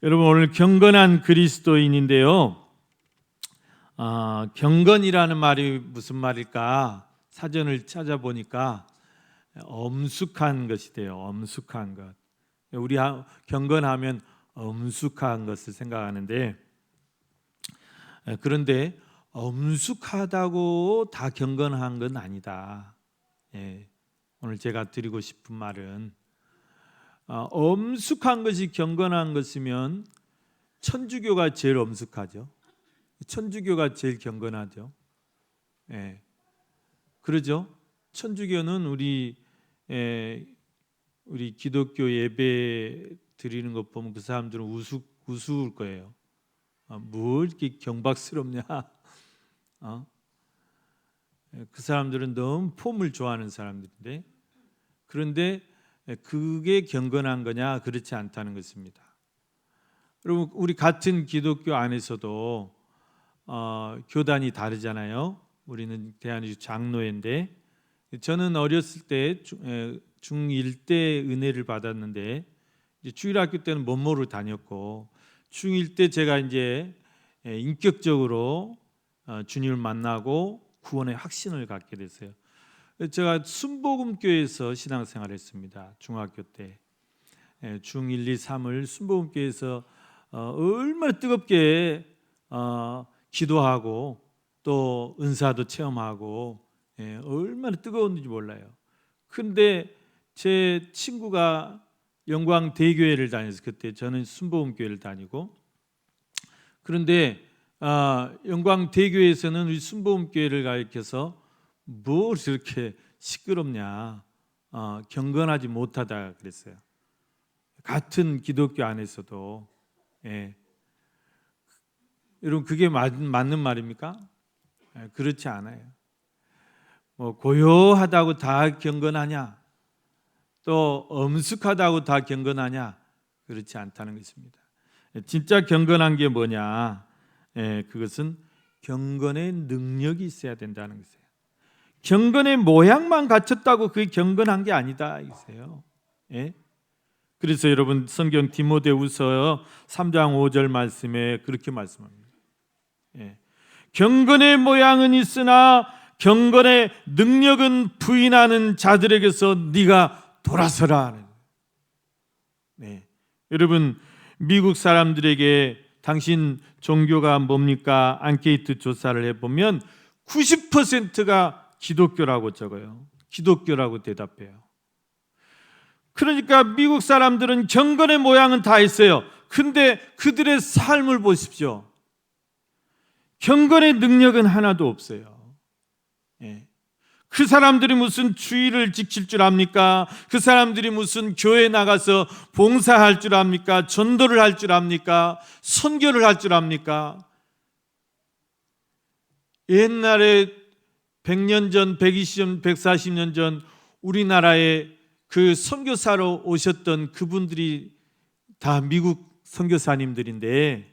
여러분, 오늘 경건한 그리스도인인데요. 경건이라는 말이 무슨 말일까? 사전을 찾아보니까 엄숙한 것이 돼요. 엄숙한 것. 우리 경건하면 엄숙한 것을 생각하는데, 그런데 엄숙하다고 다 경건한 건 아니다. 오늘 제가 드리고 싶은 말은 엄숙한 것이 경건한 것이면 천주교가 제일 엄숙하죠. 천주교가 제일 경건하죠. 그러죠. 천주교는 우리 기독교 예배 드리는 것 보면 그 사람들은 우스울 거예요. 뭐 이렇게 경박스럽냐? 그 사람들은 너무 폼을 좋아하는 사람들인데, 그런데 그게 경건한 거냐? 그렇지 않다는 것입니다. 여러분, 우리 같은 기독교 안에서도 교단이 다르잖아요. 우리는 대한민국 장로회인데, 저는 어렸을 때 중1 때 은혜를 받았는데, 주일학교 때는 먼모를 다녔고, 중1 때 제가 이제 인격적으로 주님을 만나고 구원의 확신을 갖게 됐어요. 제가 순복음교회에서 신앙생활을 했습니다. 중학교 때 중1, 2, 3을 순복음교회에서 얼마나 뜨겁게 기도하고 또 은사도 체험하고 얼마나 뜨거웠는지 몰라요. 그런데 제 친구가 영광대교회를 다녔어요. 그때 저는 순복음교회를 다니고, 그런데 영광대교회에서는 우리 순복음교회를 가르쳐서 뭘 이렇게 시끄럽냐, 경건하지 못하다 그랬어요. 같은 기독교 안에서도. 여러분, 그게 맞는 말입니까? 그렇지 않아요. 뭐 고요하다고 다 경건하냐, 또 엄숙하다고 다 경건하냐, 그렇지 않다는 것입니다. 진짜 경건한 게 뭐냐? 그것은 경건의 능력이 있어야 된다는 것이에요. 경건의 모양만 갖췄다고 그게 경건한 게 아니다 이거예요. 그래서 여러분, 성경 디모데후서 3장 5절 말씀에 그렇게 말씀합니다. 경건의 모양은 있으나 경건의 능력은 부인하는 자들에게서 네가 돌아서라. 여러분, 미국 사람들에게 당신 종교가 뭡니까? 앙케이트 조사를 해보면 90%가 기독교라고 적어요. 기독교라고 대답해요. 그러니까 미국 사람들은 경건의 모양은 다 있어요. 근데 그들의 삶을 보십시오. 경건의 능력은 하나도 없어요. 그 사람들이 무슨 주의를 지킬 줄 압니까? 그 사람들이 무슨 교회 나가서 봉사할 줄 압니까? 전도를 할 줄 압니까? 선교를 할 줄 압니까? 옛날에 100년 전, 120년, 140년 전 우리나라에 그 선교사로 오셨던 그분들이 다 미국 선교사님들인데,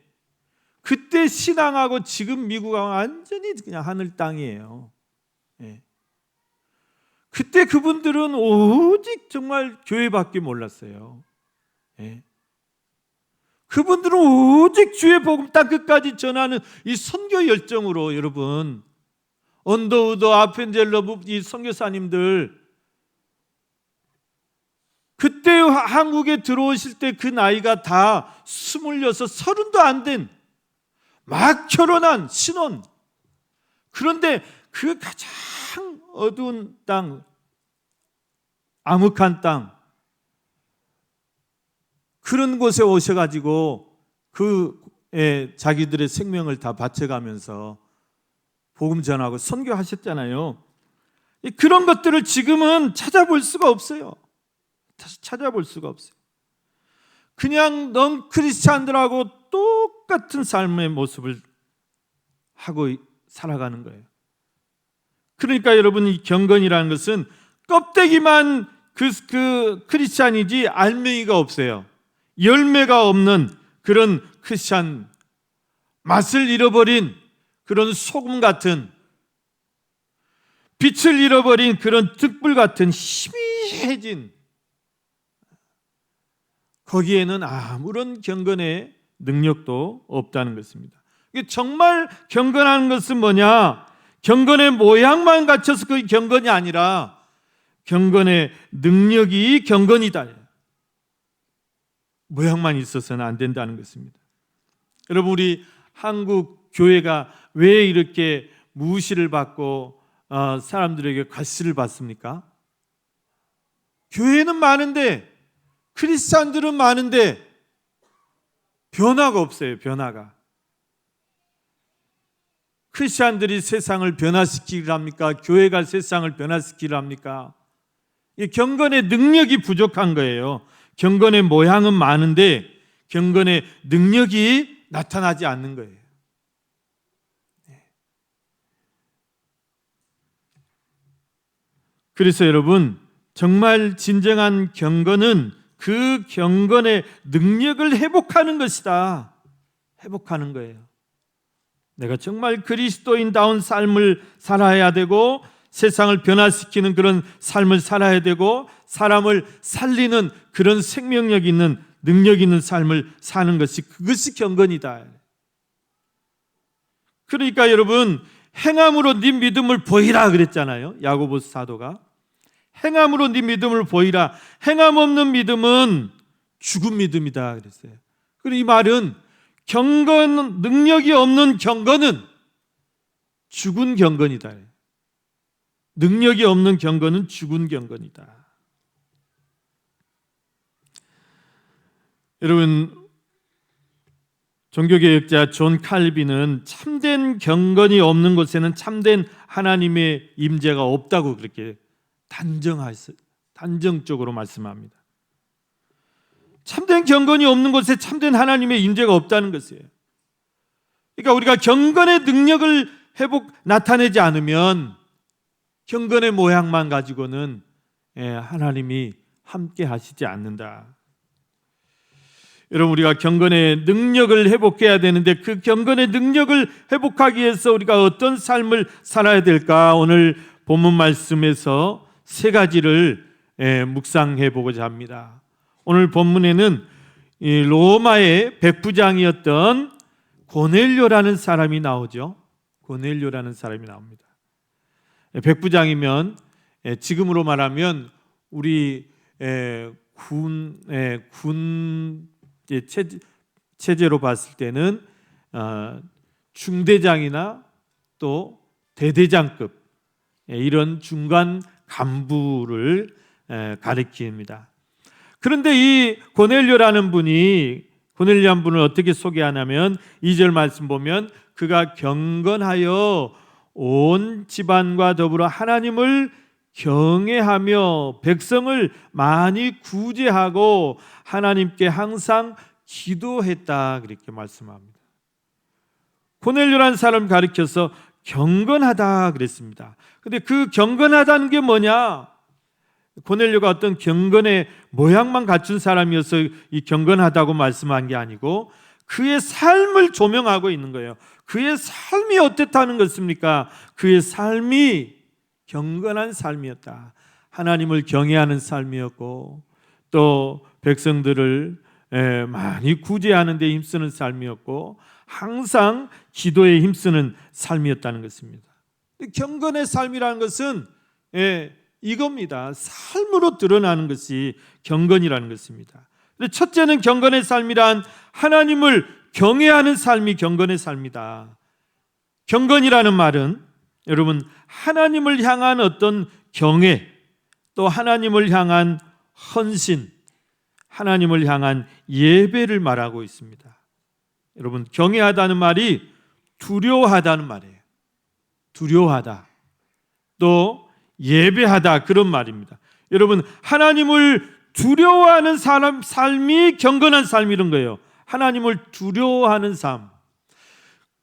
그때 신앙하고 지금 미국은 완전히 그냥 하늘 땅이에요. 그때 그분들은 오직 정말 교회밖에 몰랐어요. 그분들은 오직 주의 복음 땅 끝까지 전하는 이 선교 열정으로, 여러분, 언더우드, 아펜젤러 이 선교사님들, 그때 한국에 들어오실 때 그 나이가 다 26, 30도 안 된 막 결혼한 신혼. 그런데 그 가장 어두운 땅, 암흑한 땅, 그런 곳에 오셔가지고 자기들의 생명을 다 바쳐가면서 복음 전하고 선교하셨잖아요. 그런 것들을 지금은 찾아볼 수가 없어요. 찾아볼 수가 없어요. 그냥 넌 크리스찬들하고 똑같은 삶의 모습을 하고 살아가는 거예요. 그러니까 여러분, 이 경건이라는 것은 껍데기만 그 크리스찬이지 알맹이가 없어요. 열매가 없는 그런 크리스찬, 맛을 잃어버린 그런 소금 같은, 빛을 잃어버린 그런 등불 같은 희미해진, 거기에는 아무런 경건의 능력도 없다는 것입니다. 정말 경건하는 것은 뭐냐? 경건의 모양만 갖춰서 그게 경건이 아니라 경건의 능력이 경건이다. 모양만 있어서는 안 된다는 것입니다. 여러분, 우리 한국 교회가 왜 이렇게 무시를 받고 사람들에게 괄시를 받습니까? 교회는 많은데, 크리스찬들은 많은데 변화가 없어요. 변화가. 크리스찬들이 세상을 변화시키기를 합니까? 교회가 세상을 변화시키기를 합니까? 이 경건의 능력이 부족한 거예요. 경건의 모양은 많은데 경건의 능력이 나타나지 않는 거예요. 그래서 여러분, 정말 진정한 경건은 그 경건의 능력을 회복하는 것이다. 회복하는 거예요. 내가 정말 그리스도인다운 삶을 살아야 되고 세상을 변화시키는 그런 삶을 살아야 되고 사람을 살리는 그런 생명력 있는 능력 있는 삶을 사는 것이 그것이 경건이다. 그러니까 여러분, 행함으로 네 믿음을 보이라 그랬잖아요. 야고보서 사도가. 행함으로 네 믿음을 보이라. 행함 없는 믿음은 죽은 믿음이다 그랬어요. 그리고 이 말은 경건, 능력이 없는 경건은 죽은 경건이다. 능력이 없는 경건은 죽은 경건이다. 여러분, 종교개혁자 존 칼빈은 참된 경건이 없는 곳에는 참된 하나님의 임재가 없다고 그렇게 단정적으로 말씀합니다. 참된 경건이 없는 곳에 참된 하나님의 임재가 없다는 것이에요. 그러니까 우리가 경건의 능력을 나타내지 않으면 경건의 모양만 가지고는 하나님이 함께 하시지 않는다. 여러분, 우리가 경건의 능력을 회복해야 되는데 그 경건의 능력을 회복하기 위해서 우리가 어떤 삶을 살아야 될까? 오늘 본문 말씀에서 세 가지를 묵상해 보고자 합니다. 오늘 본문에는 로마의 백부장이었던 고넬료라는 사람이 나오죠. 고넬료라는 사람이 나옵니다. 백부장이면 지금으로 말하면 우리 군 체제로 봤을 때는 중대장이나 또 대대장급 이런 중간 간부를 가리킵니다. 그런데 이 고넬료라는 분을 어떻게 소개하냐면 2절 말씀 보면 그가 경건하여 온 집안과 더불어 하나님을 경외하며 백성을 많이 구제하고 하나님께 항상 기도했다 그렇게 말씀합니다. 고넬료라는 사람을 가리켜서 경건하다 그랬습니다. 근데 그 경건하다는 게 뭐냐? 고넬료가 어떤 경건의 모양만 갖춘 사람이어서 이 경건하다고 말씀한 게 아니고 그의 삶을 조명하고 있는 거예요. 그의 삶이 어땠다는 것입니까? 그의 삶이 경건한 삶이었다. 하나님을 경외하는 삶이었고 또 백성들을 많이 구제하는 데 힘쓰는 삶이었고 항상 기도에 힘쓰는 삶이었다는 것입니다. 경건의 삶이라는 것은 이겁니다. 삶으로 드러나는 것이 경건이라는 것입니다. 첫째는 경건의 삶이란 하나님을 경외하는 삶이 경건의 삶이다. 경건이라는 말은 여러분 하나님을 향한 어떤 경외, 또 하나님을 향한 헌신, 하나님을 향한 예배를 말하고 있습니다. 여러분, 경외하다는 말이 두려워하다는 말이에요. 두려워하다, 또 예배하다 그런 말입니다. 여러분, 하나님을 두려워하는 삶이 경건한 삶이란 거예요. 하나님을 두려워하는 삶.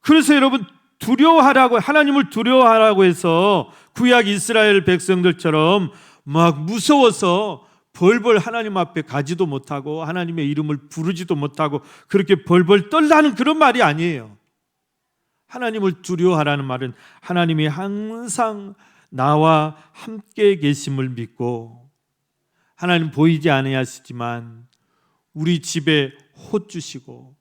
그래서 여러분, 하나님을 두려워하라고 해서 구약 이스라엘 백성들처럼 막 무서워서 벌벌 하나님 앞에 가지도 못하고 하나님의 이름을 부르지도 못하고 그렇게 벌벌 떨라는 그런 말이 아니에요. 하나님을 두려워하라는 말은 하나님이 항상 나와 함께 계심을 믿고 하나님 보이지 아니하시지만 우리 집에 홑 주시고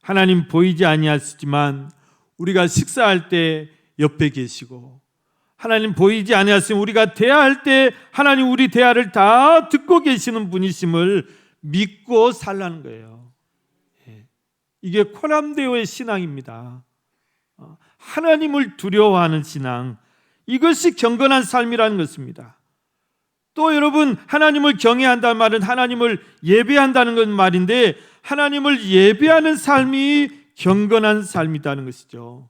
하나님 보이지 아니하시지만 우리가 식사할 때 옆에 계시고, 하나님 보이지 아니하시면 우리가 대화할 때 하나님 우리 대화를 다 듣고 계시는 분이심을 믿고 살라는 거예요. 이게 코람데오의 신앙입니다. 하나님을 두려워하는 신앙, 이것이 경건한 삶이라는 것입니다. 또 여러분, 하나님을 경외한다는 말은 하나님을 예배한다는 건 말인데, 하나님을 예배하는 삶이 경건한 삶이라는 것이죠.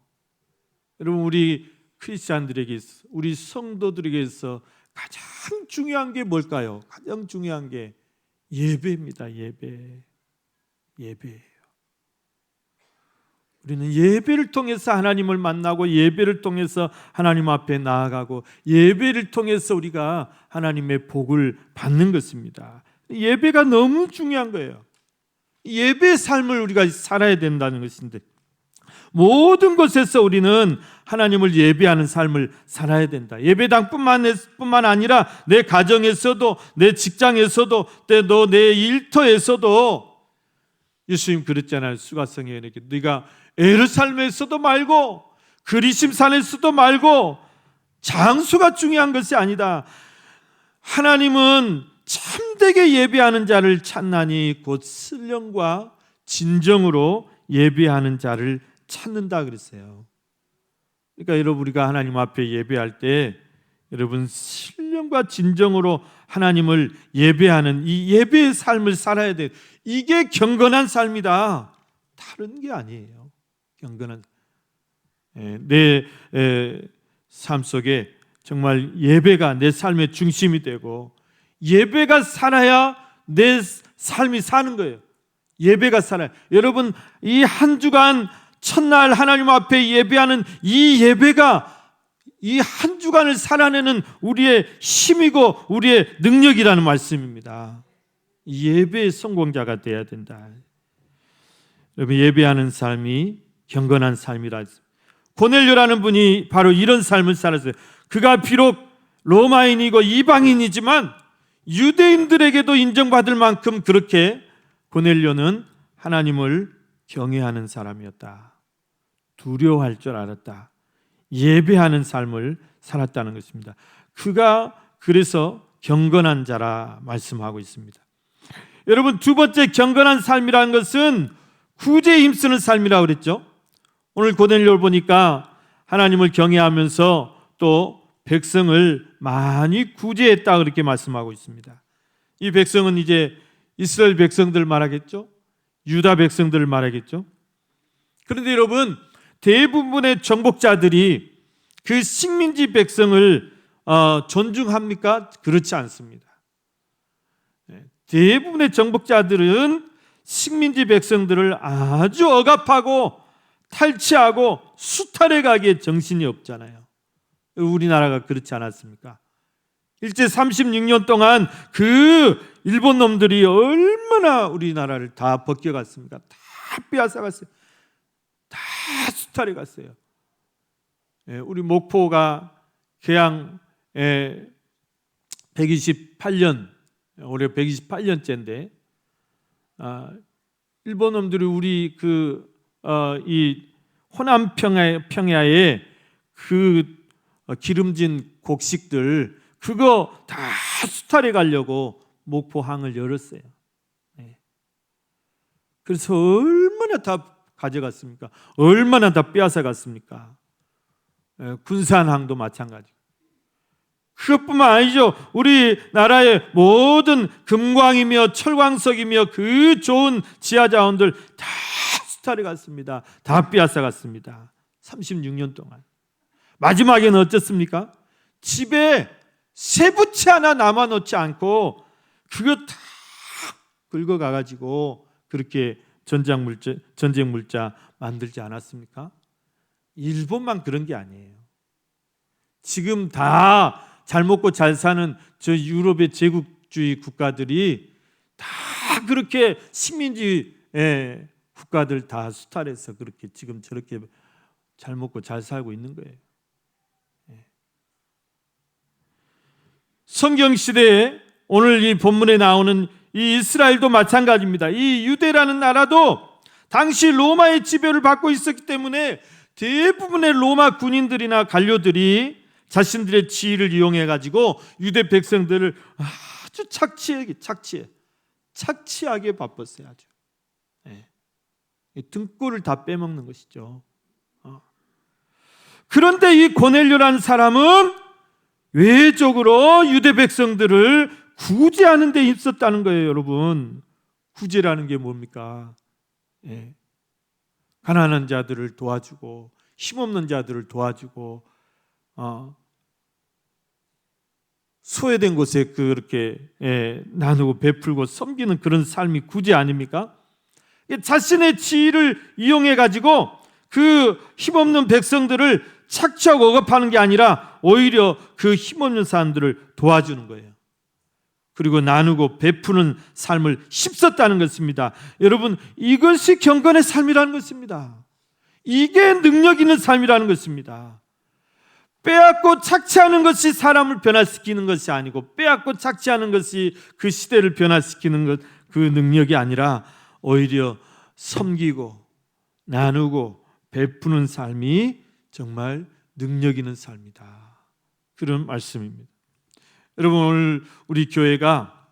여러분, 우리 크리스찬들에게, 우리 성도들에게서 가장 중요한 게 뭘까요? 가장 중요한 게 예배입니다. 예배예요. 우리는 예배를 통해서 하나님을 만나고, 예배를 통해서 하나님 앞에 나아가고, 예배를 통해서 우리가 하나님의 복을 받는 것입니다. 예배가 너무 중요한 거예요. 예배의 삶을 우리가 살아야 된다는 것인데, 모든 곳에서 우리는 하나님을 예배하는 삶을 살아야 된다. 예배당뿐만 아니라 내 가정에서도, 내 직장에서도, 또 내 일터에서도. 예수님 그랬잖아요. 수가성에게, 네가 예루살렘에서도 말고 그리심산에서도 말고, 장소가 중요한 것이 아니다. 하나님은 참되게 예배하는 자를 찾나니 곧 신령과 진정으로 예배하는 자를 찾는다 그랬어요. 그러니까 여러분, 우리가 하나님 앞에 예배할 때 여러분 신령과 진정으로 하나님을 예배하는 이 예배의 삶을 살아야 돼요. 이게 경건한 삶이다. 다른 게 아니에요. 경건한 내 삶 속에 정말 예배가 내 삶의 중심이 되고, 예배가 살아야 내 삶이 사는 거예요. 예배가 살아요. 여러분, 이 한 주간 첫날 하나님 앞에 예배하는 이 예배가 이 한 주간을 살아내는 우리의 힘이고 우리의 능력이라는 말씀입니다. 예배의 성공자가 되어야 된다. 여러분, 예배하는 삶이 경건한 삶이라. 고넬료라는 분이 바로 이런 삶을 살았어요. 그가 비록 로마인이고 이방인이지만 유대인들에게도 인정받을 만큼 그렇게 고넬료는 하나님을 경외하는 사람이었다. 두려워할 줄 알았다. 예배하는 삶을 살았다는 것입니다. 그가 그래서 경건한 자라 말씀하고 있습니다. 여러분, 두 번째 경건한 삶이라는 것은 구제에 힘쓰는 삶이라고 그랬죠. 오늘 고넬료를 보니까 하나님을 경외하면서 또 백성을 많이 구제했다 그렇게 말씀하고 있습니다. 이 백성은 이제 이스라엘 백성들 말하겠죠. 유다 백성들을 말하겠죠. 그런데 여러분, 대부분의 정복자들이 그 식민지 백성을 존중합니까? 그렇지 않습니다. 대부분의 정복자들은 식민지 백성들을 아주 억압하고 탈취하고 수탈해 가기에 정신이 없잖아요. 우리나라가 그렇지 않았습니까? 일제 36년 동안 그 일본 놈들이 얼마나 우리나라를 다 벗겨갔습니까? 다 빼앗아갔어요. 다 수탈해 갔어요. 우리 목포가 개항 128년, 올해 128년째인데 일본 놈들이 우리 이 호남 평야에 그 기름진 곡식들 그거 다 수탈해 가려고 목포항을 열었어요. 그래서 얼마나 다 가져갔습니까? 얼마나 다 빼앗아 갔습니까? 군산항도 마찬가지고. 그것뿐만 아니죠. 우리나라의 모든 금광이며 철광석이며 그 좋은 지하자원들 다 수탈해 갔습니다. 다 빼앗아 갔습니다. 36년 동안. 마지막에는 어쨌습니까? 집에 쇠붙이 하나 남아놓지 않고 그거 다 긁어가가지고 그렇게 전쟁 물자 만들지 않았습니까? 일본만 그런 게 아니에요. 지금 다 잘 먹고 잘 사는 저 유럽의 제국주의 국가들이 다 그렇게 식민지 국가들 다 수탈해서 그렇게 지금 저렇게 잘 먹고 잘 살고 있는 거예요. 성경 시대에 오늘 이 본문에 나오는 이 이스라엘도 마찬가지입니다. 이 유대라는 나라도 당시 로마의 지배를 받고 있었기 때문에 대부분의 로마 군인들이나 관료들이 자신들의 지위를 이용해 가지고 유대 백성들을 아주 착취하게 바빴어요. 아주 등골을 다 빼먹는 것이죠. 그런데 이 고넬료라는 사람은 외적으로 유대 백성들을 구제하는 데 힘썼다는 거예요. 여러분, 구제라는 게 뭡니까? 가난한 자들을 도와주고 힘없는 자들을 도와주고 소외된 곳에 그렇게 나누고 베풀고 섬기는 그런 삶이 구제 아닙니까? 자신의 지위를 이용해 가지고 그 힘없는 백성들을 착취하고 억압하는 게 아니라 오히려 그 힘없는 사람들을 도와주는 거예요. 그리고 나누고 베푸는 삶을 힘썼다는 것입니다. 여러분, 이것이 경건의 삶이라는 것입니다. 이게 능력 있는 삶이라는 것입니다. 빼앗고 착취하는 것이 사람을 변화시키는 것이 아니고, 빼앗고 착취하는 것이 그 시대를 변화시키는 것, 그 능력이 아니라 오히려 섬기고 나누고 베푸는 삶이 정말 능력 있는 삶이다, 그런 말씀입니다. 여러분, 오늘 우리 교회가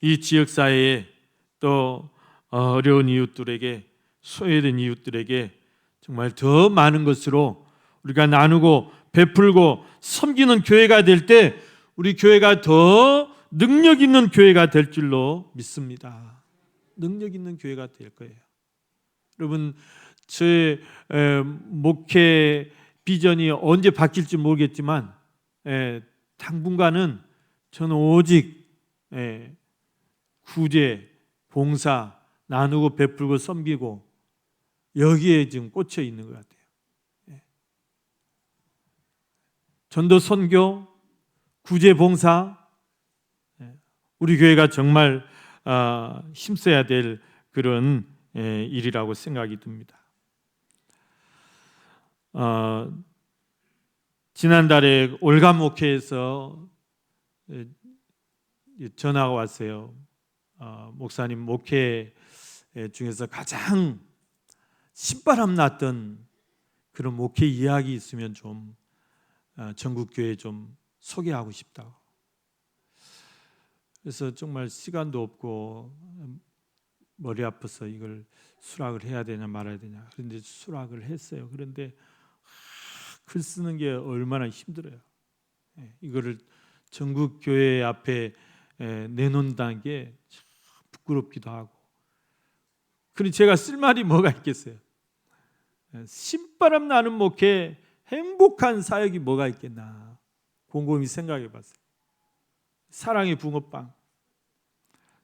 이 지역사회에 또 어려운 이웃들에게, 소외된 이웃들에게 정말 더 많은 것으로 우리가 나누고 베풀고 섬기는 교회가 될 때 우리 교회가 더 능력 있는 교회가 될 줄로 믿습니다. 능력 있는 교회가 될 거예요. 여러분, 제 목회 비전이 언제 바뀔지 모르겠지만 당분간은 저는 오직 구제, 봉사, 나누고 베풀고 섬기고 여기에 지금 꽂혀 있는 것 같아요. 전도 선교, 구제 봉사, 우리 교회가 정말 힘써야 될 그런 일이라고 생각이 듭니다. 지난달에 올감 목회에서 전화가 왔어요. 목사님, 목회 중에서 가장 신바람 났던 그런 목회 이야기 있으면 좀 전국교회 좀 소개하고 싶다고. 그래서 정말 시간도 없고 머리 아파서 이걸 수락을 해야 되냐 말아야 되냐, 그런데 수락을 했어요. 그런데 글 쓰는 게 얼마나 힘들어요. 이거를 전국교회 앞에 내놓는다는 게 참 부끄럽기도 하고. 그런데 제가 쓸 말이 뭐가 있겠어요. 신바람 나는 목회, 행복한 사역이 뭐가 있겠나, 곰곰이 생각해 봤어요. 사랑의 붕어빵,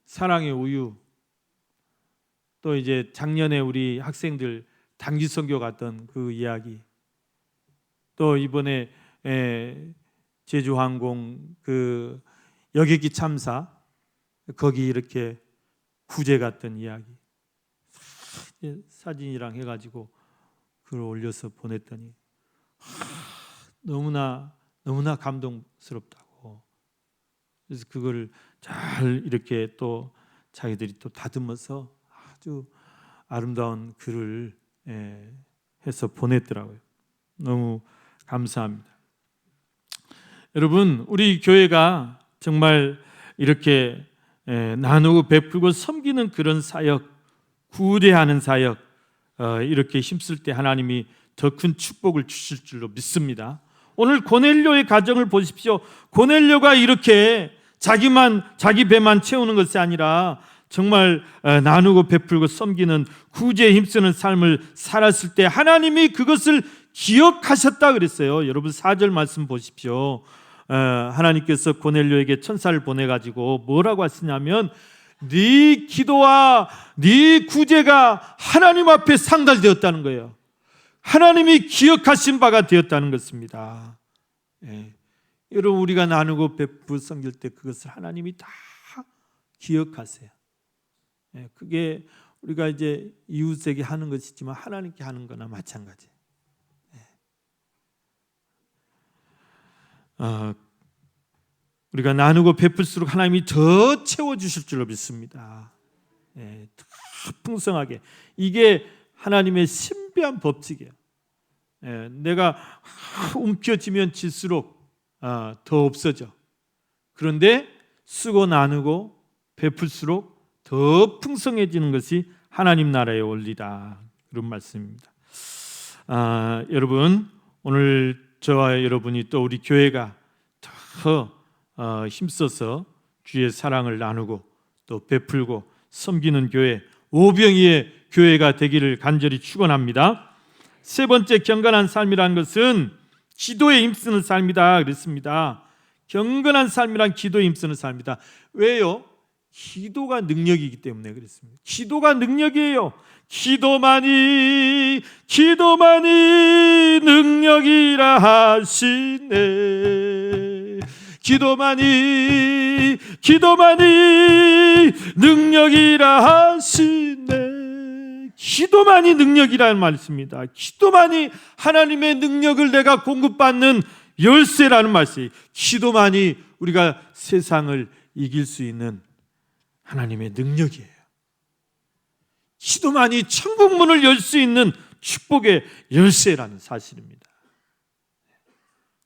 사랑의 우유, 또 이제 작년에 우리 학생들 단기 선교 갔던 그 이야기, 또 이번에 제주항공 그 여객기 참사, 거기 이렇게 구제 갔던 이야기 사진이랑 해가지고 그걸 올려서 보냈더니 너무나 감동스럽다고. 그래서 그걸 잘 이렇게 또 자기들이 또 다듬어서 아주 아름다운 글을 해서 보냈더라고요. 너무 감사합니다. 여러분, 우리 교회가 정말 이렇게 나누고 베풀고 섬기는 그런 사역, 구제하는 사역, 이렇게 힘쓸 때 하나님이 더 큰 축복을 주실 줄로 믿습니다. 오늘 고넬료의 가정을 보십시오. 고넬료가 이렇게 자기 배만 채우는 것이 아니라 정말 나누고 베풀고 섬기는 구제에 힘쓰는 삶을 살았을 때 하나님이 그것을 기억하셨다 그랬어요. 여러분 4절 말씀 보십시오. 하나님께서 고넬료에게 천사를 보내가지고 뭐라고 하시냐면, 네 기도와 네 구제가 하나님 앞에 상달되었다는 거예요. 하나님이 기억하신 바가 되었다는 것입니다. 여러분, 우리가 나누고 베풀고 섬길 때 그것을 하나님이 다 기억하세요. 그게 우리가 이제 이웃에게 하는 것이지만 하나님께 하는 거나 마찬가지. 우리가 나누고 베풀수록 하나님이 더 채워주실 줄로 믿습니다. 더 풍성하게. 이게 하나님의 신비한 법칙이에요. 내가 움켜쥐면 질수록 더 없어져. 그런데 쓰고 나누고 베풀수록 더 풍성해지는 것이 하나님 나라의 원리다. 그런 말씀입니다. 여러분, 오늘 저와 여러분이 또 우리 교회가 더 힘써서 주의 사랑을 나누고 또 베풀고 섬기는 교회, 오병이의 교회가 되기를 간절히 축원합니다. 세 번째 경건한 삶이라는 것은 기도에 힘쓰는 삶이다 그랬습니다. 경건한 삶이란 기도에 힘쓰는 삶이다. 왜요? 기도가 능력이기 때문에 그랬습니다. 기도가 능력이에요. 기도만이 능력이라 하시네. 기도만이 능력이라 하시네. 기도만이 능력이라는 말씀입니다. 기도만이 하나님의 능력을 내가 공급받는 열쇠라는 말씀이에요. 기도만이 우리가 세상을 이길 수 있는 하나님의 능력이에요. 기도만이 천국 문을 열 수 있는 축복의 열쇠라는 사실입니다.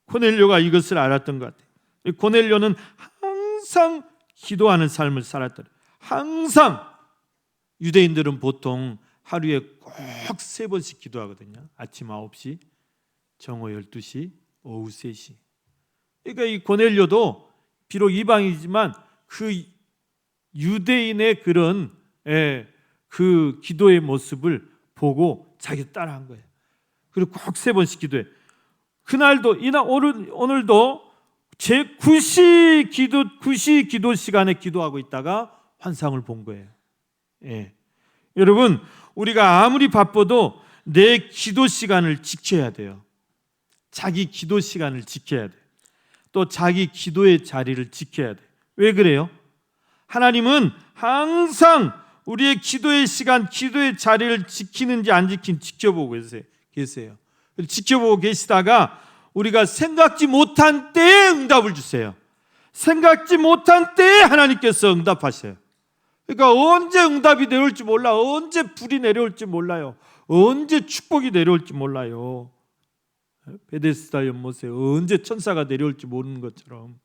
고넬료가 이것을 알았던 것 같아요. 고넬료는 항상 기도하는 삶을 살았더라. 항상. 유대인들은 보통 하루에 꼭 3번씩 기도하거든요. 아침 9시, 정오 12시, 오후 3시. 그러니까 이 고넬료도 비록 이방이지만 그 유대인의 그런 그 기도의 모습을 보고 자기 따라한 거예요. 그리고 꼭 3번씩 기도해. 그날도 오늘도 제 9시 기도 시간에 기도하고 있다가 환상을 본 거예요. 여러분, 우리가 아무리 바빠도 내 기도 시간을 지켜야 돼요. 자기 기도 시간을 지켜야 돼. 또 자기 기도의 자리를 지켜야 돼. 왜 그래요? 하나님은 항상 우리의 기도의 시간, 기도의 자리를 지키는지 안 지키는지 지켜보고 계세요. 지켜보고 계시다가 우리가 생각지 못한 때에 응답을 주세요. 생각지 못한 때에 하나님께서 응답하셔요. 그러니까 언제 응답이 내려올지 몰라. 언제 불이 내려올지 몰라요. 언제 축복이 내려올지 몰라요. 베데스다 연못에 언제 천사가 내려올지 모르는 것처럼.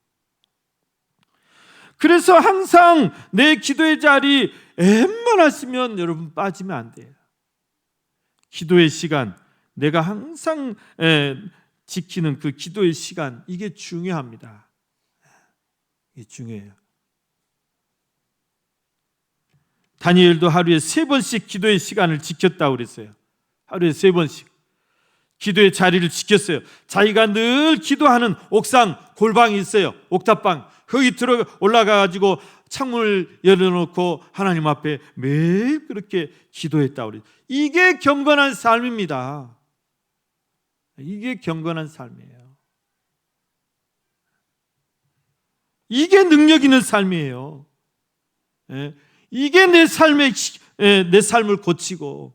그래서 항상 내 기도의 자리 웬만하시면 여러분 빠지면 안 돼요. 기도의 시간, 내가 항상 지키는 그 기도의 시간, 이게 중요합니다. 이게 중요해요. 다니엘도 하루에 3번씩 기도의 시간을 지켰다고 그랬어요. 하루에 3번씩 기도의 자리를 지켰어요. 자기가 늘 기도하는 옥상 골방이 있어요. 옥탑방. 거기 올라가가지고 창문을 열어놓고 하나님 앞에 매일 그렇게 기도했다고 그래요. 이게 경건한 삶입니다. 이게 경건한 삶이에요. 이게 능력 있는 삶이에요. 이게 내 삶을 고치고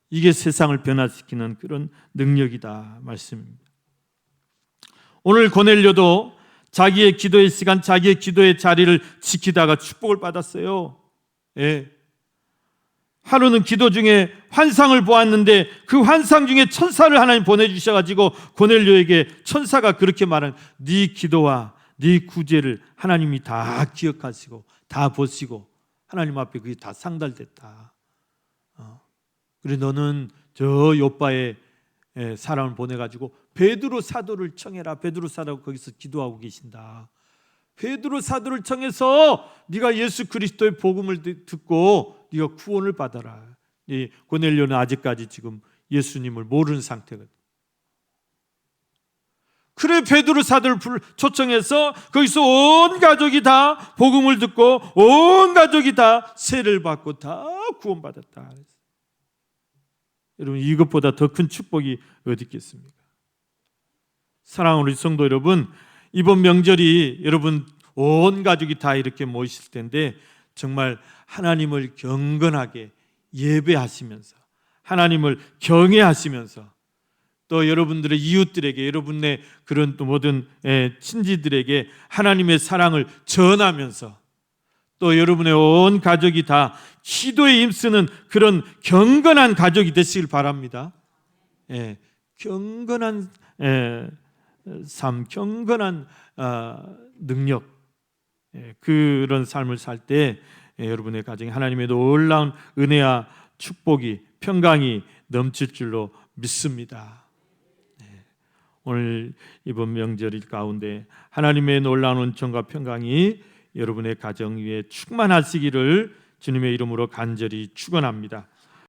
이게 세상을 변화시키는 그런 능력이다 말씀입니다. 오늘 고넬료도 자기의 기도의 시간, 자기의 기도의 자리를 지키다가 축복을 받았어요. 하루는 기도 중에 환상을 보았는데 그 환상 중에 천사를 하나님 보내주셔가지고 고넬료에게 천사가 그렇게 말한, 네 기도와 네 구제를 하나님이 다 기억하시고 다 보시고 하나님 앞에 그게 다 상달됐다. 그래 너는 저 요바의 사람을 보내가지고 베드로 사도를 청해라. 베드로 사도가 거기서 기도하고 계신다. 베드로 사도를 청해서 네가 예수 그리스도의 복음을 듣고 네가 구원을 받아라. 이 고넬료는 아직까지 지금 예수님을 모르는 상태거든. 그래 베드로 사도를 초청해서 거기서 온 가족이 다 복음을 듣고 온 가족이 다 세례를 받고 다 구원받았다. 여러분, 이것보다 더 큰 축복이 어디 있겠습니까? 사랑하는 우리 성도 여러분, 이번 명절이 여러분 온 가족이 다 이렇게 모이실 텐데 정말 하나님을 경건하게 예배하시면서 하나님을 경외하시면서 또 여러분들의 이웃들에게, 여러분의 그런 또 모든 친지들에게 하나님의 사랑을 전하면서 또 여러분의 온 가족이 다 기도에 힘쓰는 그런 경건한 가족이 되시길 바랍니다. 예, 경건한 삶, 경건한 능력, 그런 삶을 살 때 여러분의 가정에 하나님의 놀라운 은혜와 축복이, 평강이 넘칠 줄로 믿습니다. 오늘 이번 명절 가운데 하나님의 놀라운 은총과 평강이 여러분의 가정 위에 충만하시기를 주님의 이름으로 간절히 축원합니다.